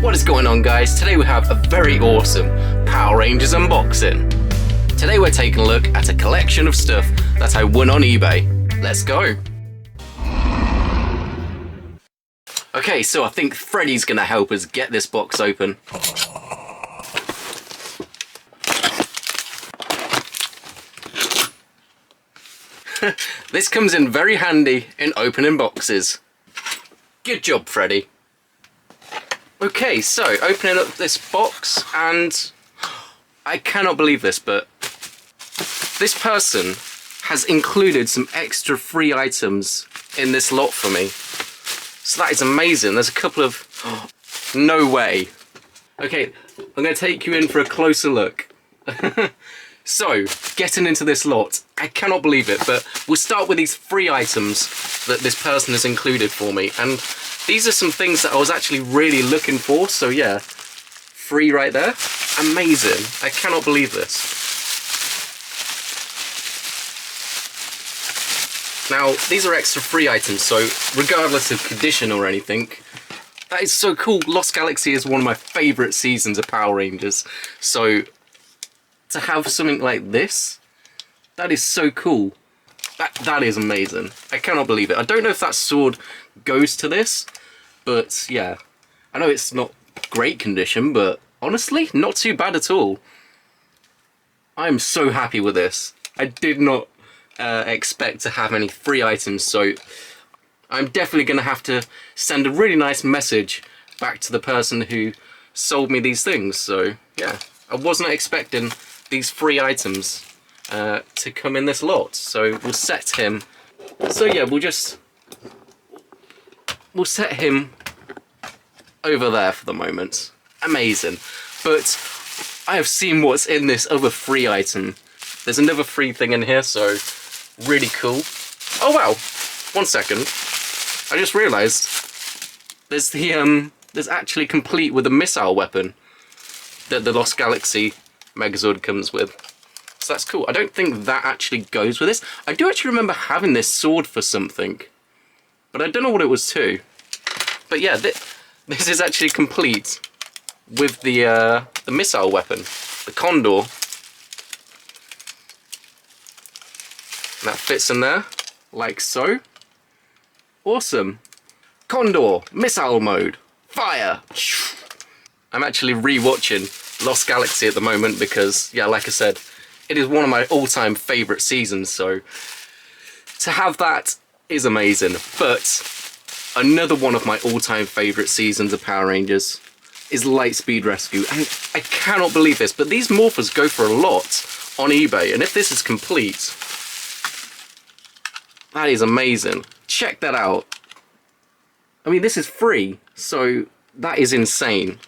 What is going on, guys? Today we have a very awesome Power Rangers unboxing. Today we're taking a look at a collection of stuff that I won on eBay. Let's go. Okay, so I think Freddy's gonna help us get this box open. This comes in very handy in opening boxes. Good job, Freddy. Okay, so opening up this box, and I cannot believe this, but this person has included some extra free items in this lot for me. So that is amazing. There's a couple of... no way. Okay, I'm going to take you in for a closer look. So, getting into this lot, I cannot believe it, but we'll start with these free items that this person has included for me. And these are some things that I was actually really looking for, so yeah, free right there. Amazing. I cannot believe this. Now, these are extra free items, so regardless of condition or anything, that is so cool. Lost Galaxy is one of my favourite seasons of Power Rangers, so to have something like this, that is so cool. That is amazing. I cannot believe it. I don't know if that sword goes to this, but yeah. I know it's not great condition, but honestly, not too bad at all. I'm so happy with this. I did not expect to have any free items, so I'm definitely going to have to send a really nice message back to the person who sold me these things. So yeah, I wasn't expecting these free items to come in this lot, so we'll set him. So yeah, we'll set him over there for the moment. Amazing. But I have seen what's in this other free item. There's another free thing in here, so really cool. Oh wow, 1 second. I just realised there's the there's actually complete with a missile weapon that the Lost Galaxy Megazord comes with. So that's cool. I don't think that actually goes with this. I do actually remember having this sword for something, but I don't know what it was to. But yeah, this is actually complete with the missile weapon, the Condor. And that fits in there, like so. Awesome. Condor, missile mode, fire. I'm actually re-watching Lost Galaxy at the moment because, yeah, like I said, it is one of my all-time favourite seasons, so to have that is amazing. But another one of my all-time favourite seasons of Power Rangers is Lightspeed Rescue, and I cannot believe this, but these morphers go for a lot on eBay, and if this is complete, that is amazing. Check that out. I mean, this is free, so that is insane.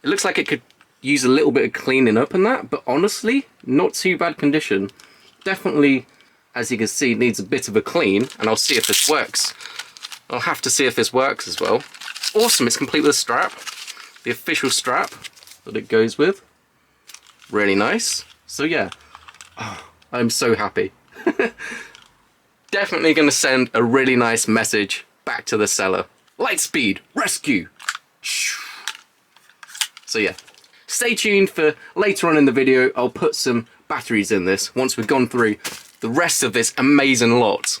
It looks like it could use a little bit of cleaning up and that, but honestly, not too bad condition. Definitely, as you can see, needs a bit of a clean, and I'll see if this works. I'll have to see if this works as well. Awesome, it's complete with a strap. The official strap that it goes with. Really nice. So yeah, I'm so happy. Definitely going to send a really nice message back to the seller. Lightspeed Rescue! So yeah, stay tuned for later on in the video. I'll put some batteries in this once we've gone through the rest of this amazing lot.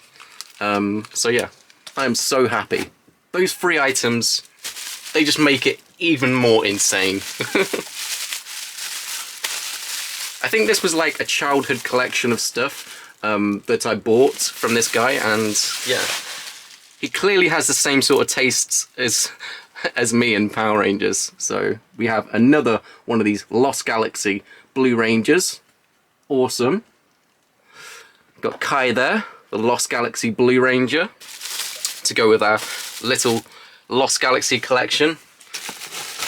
So yeah, I'm so happy. Those free items, they just make it even more insane. I think this was like a childhood collection of stuff that I bought from this guy, and yeah, he clearly has the same sort of tastes as me in Power Rangers. So we have another one of these Lost Galaxy Blue Rangers. Awesome. Got Kai there, the Lost Galaxy Blue Ranger, to go with our little Lost Galaxy collection.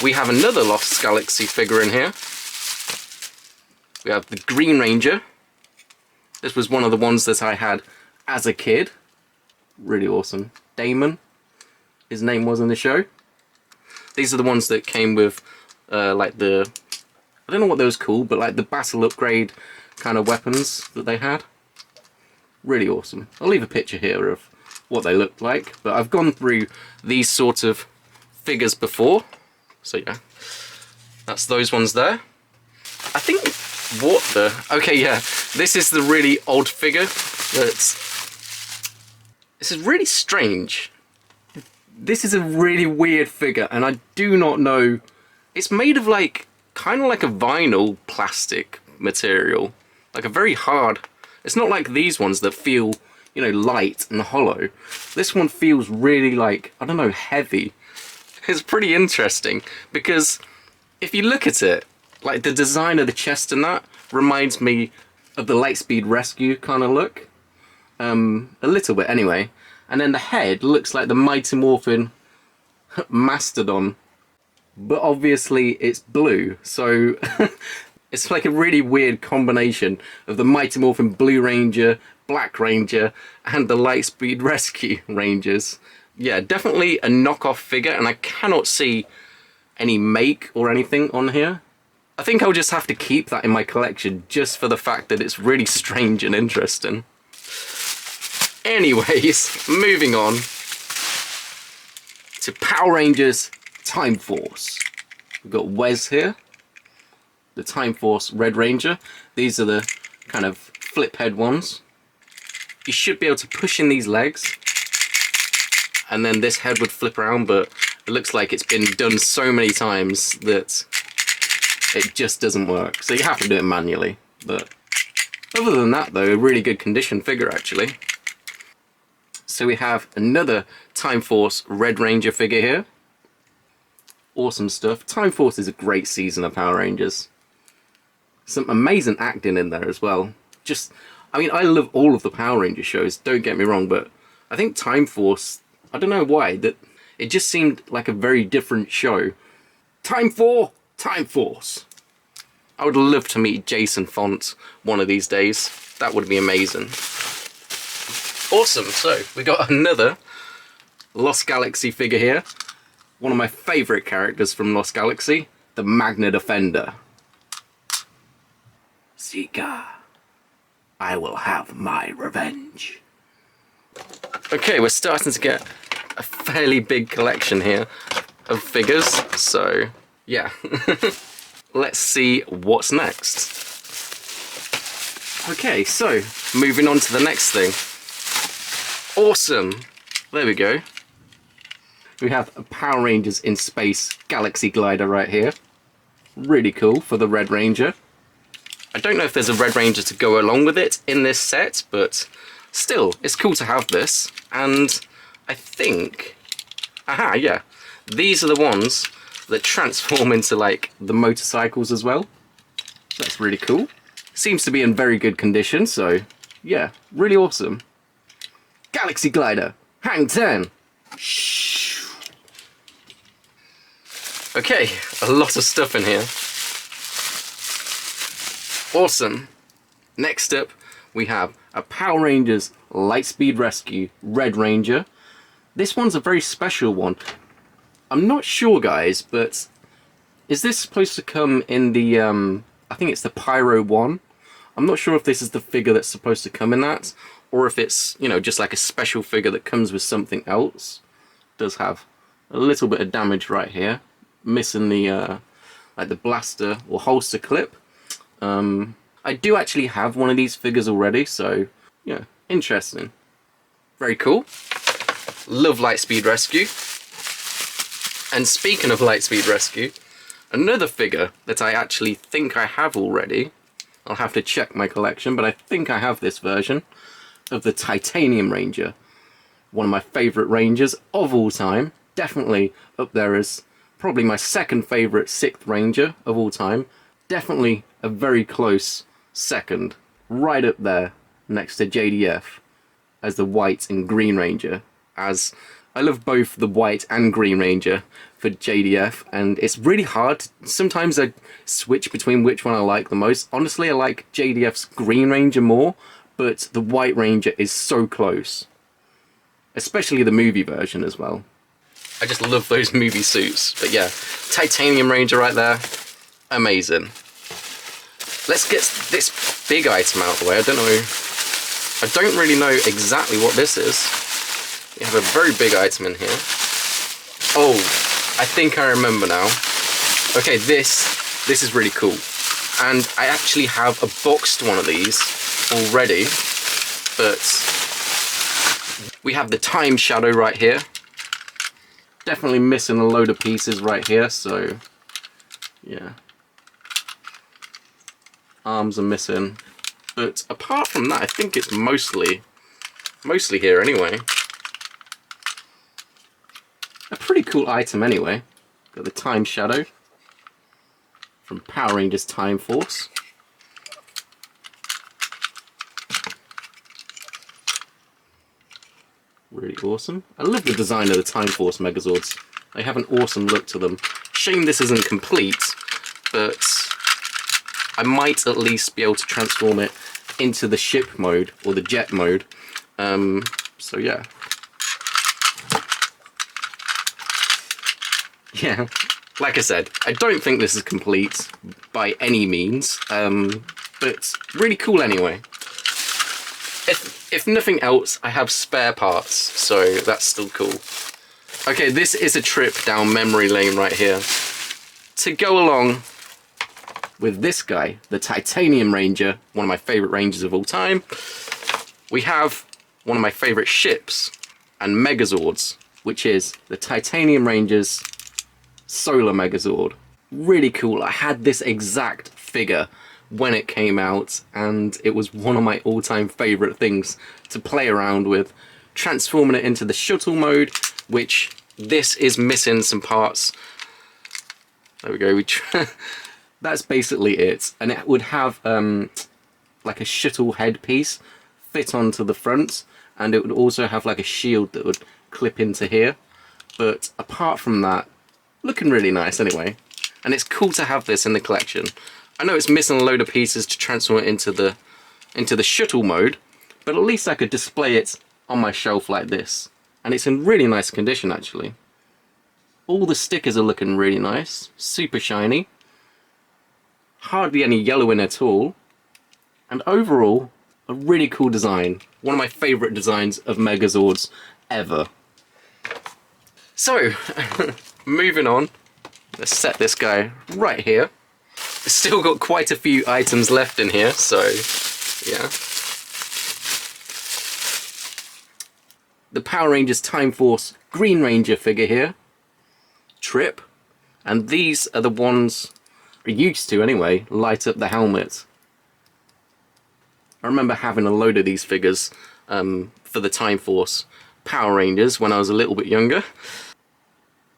We have another Lost Galaxy figure in here. We have the Green Ranger. This was one of the ones that I had as a kid. Really awesome. Damon, his name was in the show. These are the ones that came with like the, I don't know what those called, but like the battle upgrade kind of weapons that they had. Really awesome. I'll leave a picture here of what they looked like, but I've gone through these sort of figures before. So yeah, that's those ones there. I think, what the? Okay, yeah, this is the really odd figure. This is really strange. This is a really weird figure, and I do not know. It's made of like, kind of like a vinyl plastic material. Like a very hard, it's not like these ones that feel, you know, light and hollow. This one feels really like, I don't know, heavy. It's pretty interesting, because if you look at it, like the design of the chest and that reminds me of the Lightspeed Rescue kind of look. A little bit anyway. And then the head looks like the Mighty Morphin Mastodon, but obviously it's blue, so it's like a really weird combination of the Mighty Morphin Blue Ranger, Black Ranger, and the Lightspeed Rescue Rangers. Yeah, definitely a knockoff figure, and I cannot see any make or anything on here. I think I'll just have to keep that in my collection just for the fact that it's really strange and interesting. Anyways, moving on to Power Rangers Time Force. We've got Wes here, the Time Force Red Ranger. These are the kind of flip head ones. You should be able to push in these legs, and then this head would flip around, but it looks like it's been done so many times that it just doesn't work. So you have to do it manually. But other than that though, a really good condition figure actually. So we have another Time Force Red Ranger figure here. Awesome stuff. Time Force is a great season of Power Rangers. Some amazing acting in there as well. Just, I mean, I love all of the Power Ranger shows, don't get me wrong, but I think Time Force, I don't know why, that it just seemed like a very different show. Time Force. I would love to meet Jason Font one of these days. That would be amazing. Awesome, so we got another Lost Galaxy figure here. One of my favourite characters from Lost Galaxy, the Magna Defender. Zika, I will have my revenge. Okay, we're starting to get a fairly big collection here of figures, so yeah. Let's see what's next. Okay, so moving on to the next thing. Awesome, there we go. We have a Power Rangers in Space Galaxy Glider right here. Really cool for the Red Ranger. I don't know if there's a Red Ranger to go along with it in this set, but still, it's cool to have this. And I think, aha, yeah, these are the ones that transform into like the motorcycles as well. That's really cool. Seems to be in very good condition, so yeah, really awesome. Galaxy Glider, hang 10. Okay, a lot of stuff in here. Awesome. Next up, we have a Power Rangers Lightspeed Rescue Red Ranger. This one's a very special one. I'm not sure, guys, but is this supposed to come in the, I think it's the Pyro 1. I'm not sure if this is the figure that's supposed to come in that, or if it's, you know, just like a special figure that comes with something else. It does have a little bit of damage right here, missing the, like the blaster or holster clip. I do actually have one of these figures already, so, yeah, interesting. Very cool. Love Lightspeed Rescue. And speaking of Lightspeed Rescue, another figure that I actually think I have already, I'll have to check my collection, but I think I have this version of the Titanium Ranger. One of my favourite Rangers of all time. Definitely up there as probably my second favourite 6th Ranger of all time. Definitely a very close second, right up there next to JDF as the White and Green Ranger, as I love both the White and Green Ranger for JDF, and it's really hard. Sometimes I switch between which one I like the most. Honestly, I like JDF's Green Ranger more, but the White Ranger is so close. Especially the movie version as well. I just love those movie suits. But yeah, Titanium Ranger right there. Amazing. Let's get this big item out of the way. I don't really know exactly what this is. We have a very big item in here. Oh, I think I remember now. Okay, this is really cool. And I actually have a boxed one of these already, but we have the time shadow right here. Definitely missing a load of pieces right here, so yeah. Arms are missing. But apart from that, I think it's mostly here anyway. A pretty cool item anyway. Got the time shadow from Power Rangers Time Force. Really awesome. I love the design of the Time Force Megazords. They have an awesome look to them. Shame this isn't complete, but I might at least be able to transform it into the ship mode or the jet mode. So yeah. Yeah, like I said, I don't think this is complete by any means, but really cool anyway. If nothing else, I have spare parts, so that's still cool. Okay, this is a trip down memory lane right here. To go along with this guy, the Titanium Ranger, one of my favourite Rangers of all time, we have one of my favourite ships and Megazords, which is the Titanium Ranger's Solar Megazord. Really cool. I had this exact figure when it came out, and it was one of my all-time favourite things to play around with. Transforming it into the shuttle mode, which this is missing some parts. There we go. That's basically it, and it would have like a shuttle headpiece fit onto the front, and it would also have like a shield that would clip into here. But apart from that, looking really nice anyway, and it's cool to have this in the collection. I know it's missing a load of pieces to transform it into the shuttle mode, but at least I could display it on my shelf like this, and it's in really nice condition actually. All the stickers are looking really nice, super shiny, hardly any yellow in at all, and overall a really cool design. One of my favourite designs of Megazords ever. So, moving on, let's set this guy right here. Still got quite a few items left in here, so yeah. The Power Rangers Time Force Green Ranger figure here, Trip, and these are the ones I used to anyway, light up the helmet. I remember having a load of these figures for the Time Force Power Rangers when I was a little bit younger.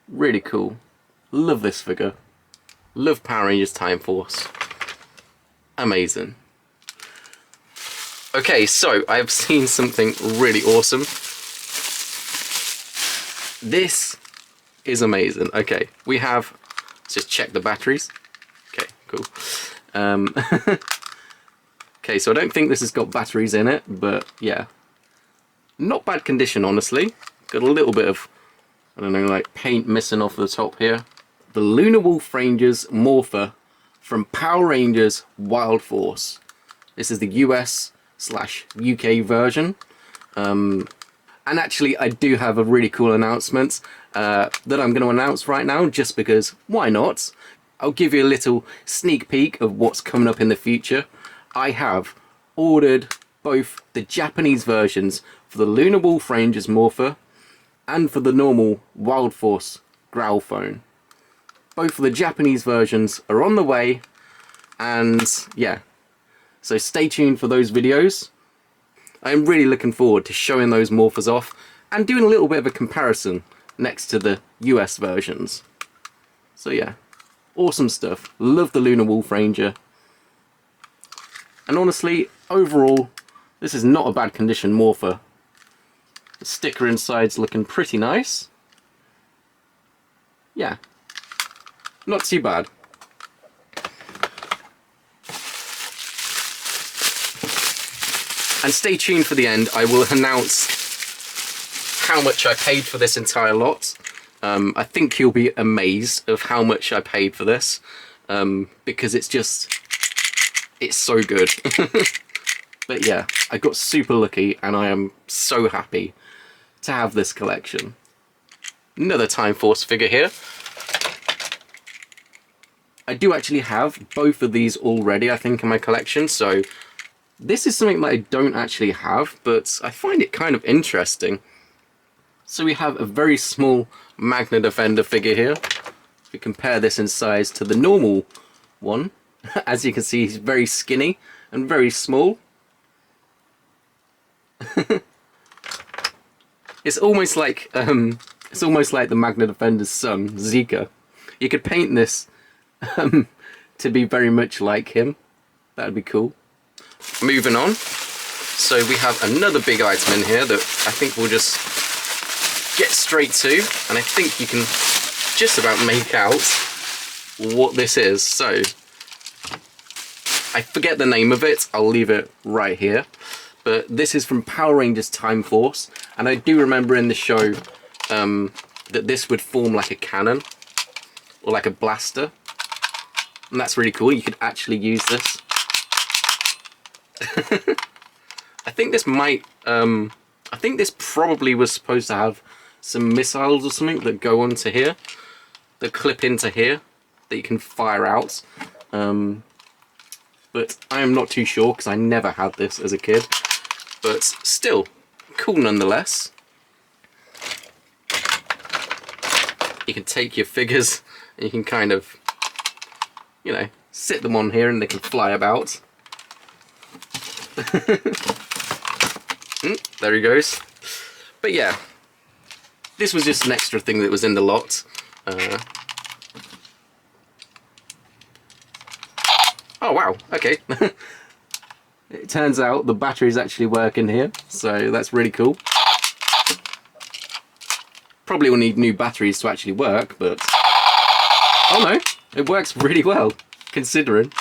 Really cool. Love this figure. Love Power Rangers Time Force. Amazing. Okay, so I have seen something really awesome. This is amazing. Okay, we have, let's just check the batteries. Okay, cool. Okay, so I don't think this has got batteries in it, but yeah. Not bad condition, honestly. Got a little bit of, I don't know, like paint missing off the top here. The Lunar Wolf Rangers Morpher from Power Rangers Wild Force. This is the US/UK version. And actually, I do have a really cool announcement that I'm going to announce right now, just because, why not? I'll give you a little sneak peek of what's coming up in the future. I have ordered both the Japanese versions for the Lunar Wolf Rangers Morpher and for the normal Wild Force Growlphone. Both of the Japanese versions are on the way, and yeah, so stay tuned for those videos. I'm really looking forward to showing those morphers off and doing a little bit of a comparison next to the US versions. So yeah, awesome stuff. Love the Lunar Wolf Ranger. And honestly, overall, this is not a bad condition morpher. The sticker inside's looking pretty nice. Yeah, not too bad. And stay tuned for the end. I will announce how much I paid for this entire lot. I think you'll be amazed of how much I paid for this, because it's so good. But yeah, I got super lucky and I am so happy to have this collection. Another Time Force figure here. I do actually have both of these already, I think, in my collection, so this is something that I don't actually have, but I find it kind of interesting. So we have a very small Magna Defender figure here. If we compare this in size to the normal one, as you can see, he's very skinny and very small. It's almost like the Magna Defender's son, Zika. You could paint this to be very much like him. That would be cool. Moving on. So we have another big item in here that I think we'll just get straight to, and I think you can just about make out what this is. So I forget the name of it, I'll leave it right here, but this is from Power Rangers Time Force, and I do remember in the show that this would form like a cannon or like a blaster, and that's really cool. You could actually use this. I think this might I think this probably was supposed to have some missiles or something that go onto here, that clip into here, that you can fire out. But I am not too sure because I never had this as a kid. But still, cool nonetheless. You can take your figures and you can kind of, you know, sit them on here and they can fly about. There he goes. But yeah, this was just an extra thing that was in the lot. Oh wow, okay. It turns out the batteries actually work in here, so that's really cool. Probably will need new batteries to actually work, but... oh no, it works really well, considering.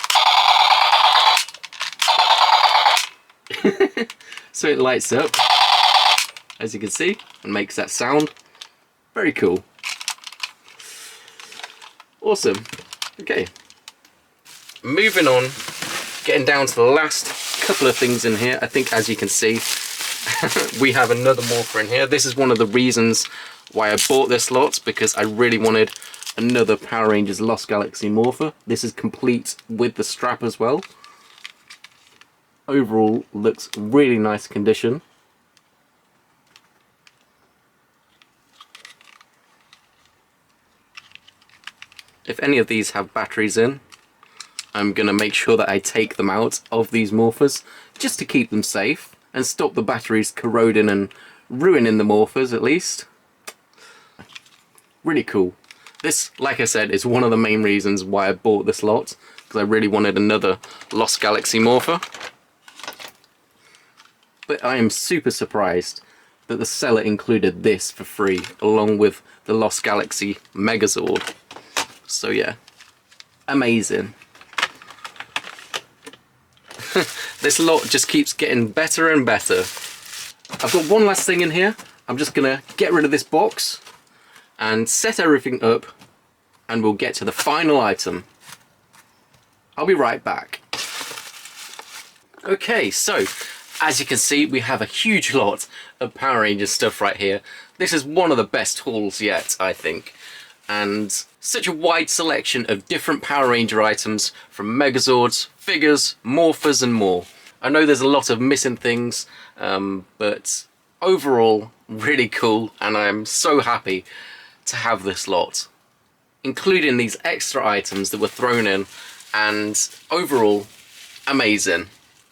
So it lights up, as you can see, and makes that sound. Very cool. Awesome. Okay. Moving on, getting down to the last couple of things in here. I think, as you can see, we have another morpher in here. This is one of the reasons why I bought this lot, because I really wanted another Power Rangers Lost Galaxy morpher. This is complete with the strap as well. Overall, looks really nice condition. If any of these have batteries in, I'm going to make sure that I take them out of these morphers just to keep them safe and stop the batteries corroding and ruining the morphers at least. Really cool. This, like I said, is one of the main reasons why I bought this lot, because I really wanted another Lost Galaxy morpher. But I am super surprised that the seller included this for free along with the Lost Galaxy Megazord. So yeah, amazing. This lot just keeps getting better and better. I've got one last thing in here. I'm just gonna get rid of this box and set everything up, and we'll get to the final item. I'll be right back. Okay, so as you can see, we have a huge lot of Power Rangers stuff right here. This is one of the best hauls yet, I think. And such a wide selection of different Power Ranger items, from Megazords, figures, morphers and more. I know there's a lot of missing things, but overall really cool, and I'm so happy to have this lot, including these extra items that were thrown in, and overall amazing.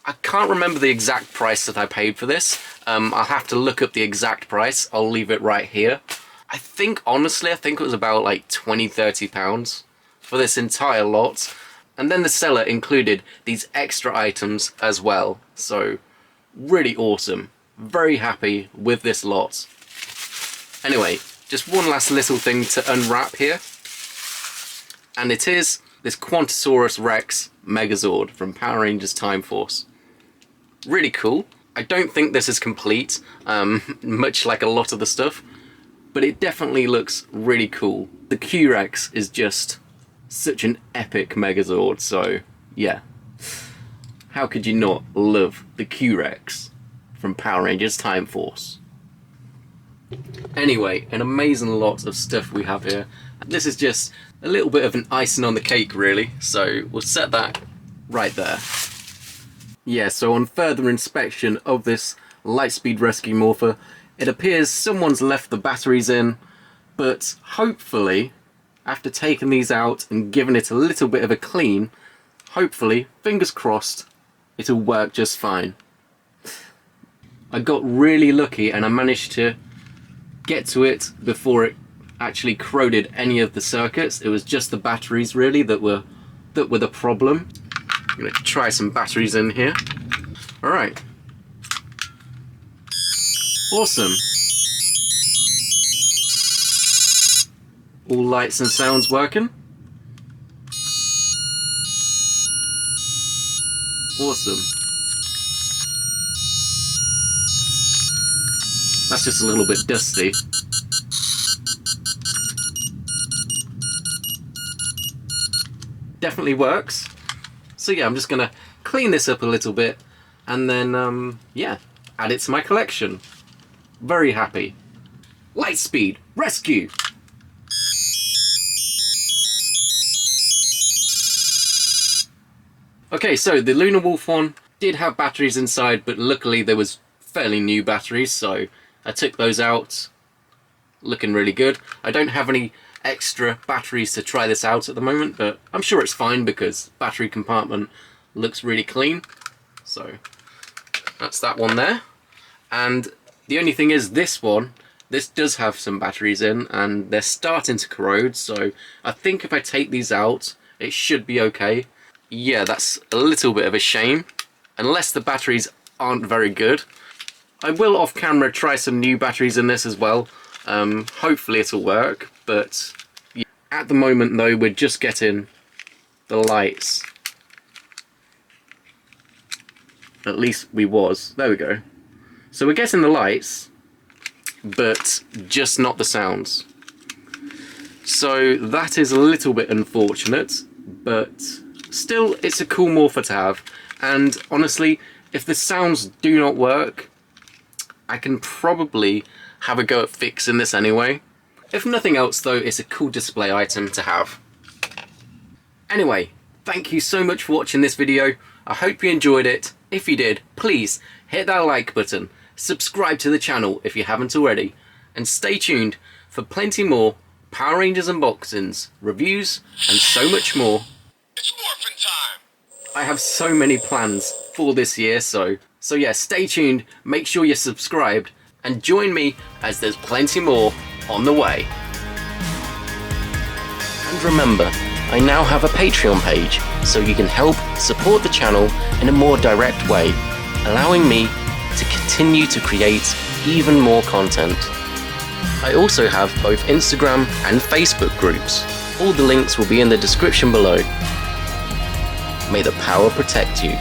I can't remember the exact price that I paid for this. I'll have to look up the exact price. I'll leave it right here. I think, honestly, I think it was about like £20–30 for this entire lot. And then the seller included these extra items as well. So, really awesome. Very happy with this lot. Anyway, just one last little thing to unwrap here. And it is this Quantosaurus Rex Megazord from Power Rangers Time Force. Really cool. I don't think this is complete, much like a lot of the stuff, but it definitely looks really cool. The Q-Rex is just such an epic Megazord, so yeah. How could you not love the Q-Rex from Power Rangers Time Force? Anyway, an amazing lot of stuff we have here. This is just a little bit of an icing on the cake really, so we'll set that right there. Yeah, so on further inspection of this Lightspeed Rescue Morpher, it appears someone's left the batteries in, but hopefully, after taking these out and giving it a little bit of a clean, hopefully, fingers crossed, it'll work just fine. I got really lucky and I managed to get to it before it actually corroded any of the circuits. It was just the batteries really that were the problem. I'm going to try some batteries in here. Alright. Awesome. All lights and sounds working. Awesome. That's just a little bit dusty. Definitely works. So yeah, I'm just gonna clean this up a little bit and then yeah, add it to my collection. Very happy. Lightspeed Rescue! Okay, so the Lunar Wolf one did have batteries inside, but luckily there was fairly new batteries, so I took those out. Looking really good. I don't have any extra batteries to try this out at the moment, but I'm sure it's fine because battery compartment looks really clean. So that's that one there. And the only thing is this one, this does have some batteries in and they're starting to corrode, so I think if I take these out, it should be okay. Yeah, that's a little bit of a shame, unless the batteries aren't very good. I will off camera try some new batteries in this as well. Hopefully it'll work, but yeah. At the moment though, we're just getting the lights. At least we was. There we go. So we're getting the lights, but just not the sounds. So that is a little bit unfortunate, but still it's a cool morpher to have. And honestly, if the sounds do not work, I can probably have a go at fixing this anyway. If nothing else though, it's a cool display item to have. Anyway, thank you so much for watching this video. I hope you enjoyed it. If you did, please hit that like button, subscribe to the channel if you haven't already, and stay tuned for plenty more Power Rangers unboxings, reviews, and so much more. It's morphin' time! I have so many plans for this year, so yeah, stay tuned, make sure you're subscribed, and join me as there's plenty more on the way. And remember, I now have a Patreon page, so you can help support the channel in a more direct way, allowing me to continue to create even more content. I also have both Instagram and Facebook groups. All the links will be in the description below. May the power protect you.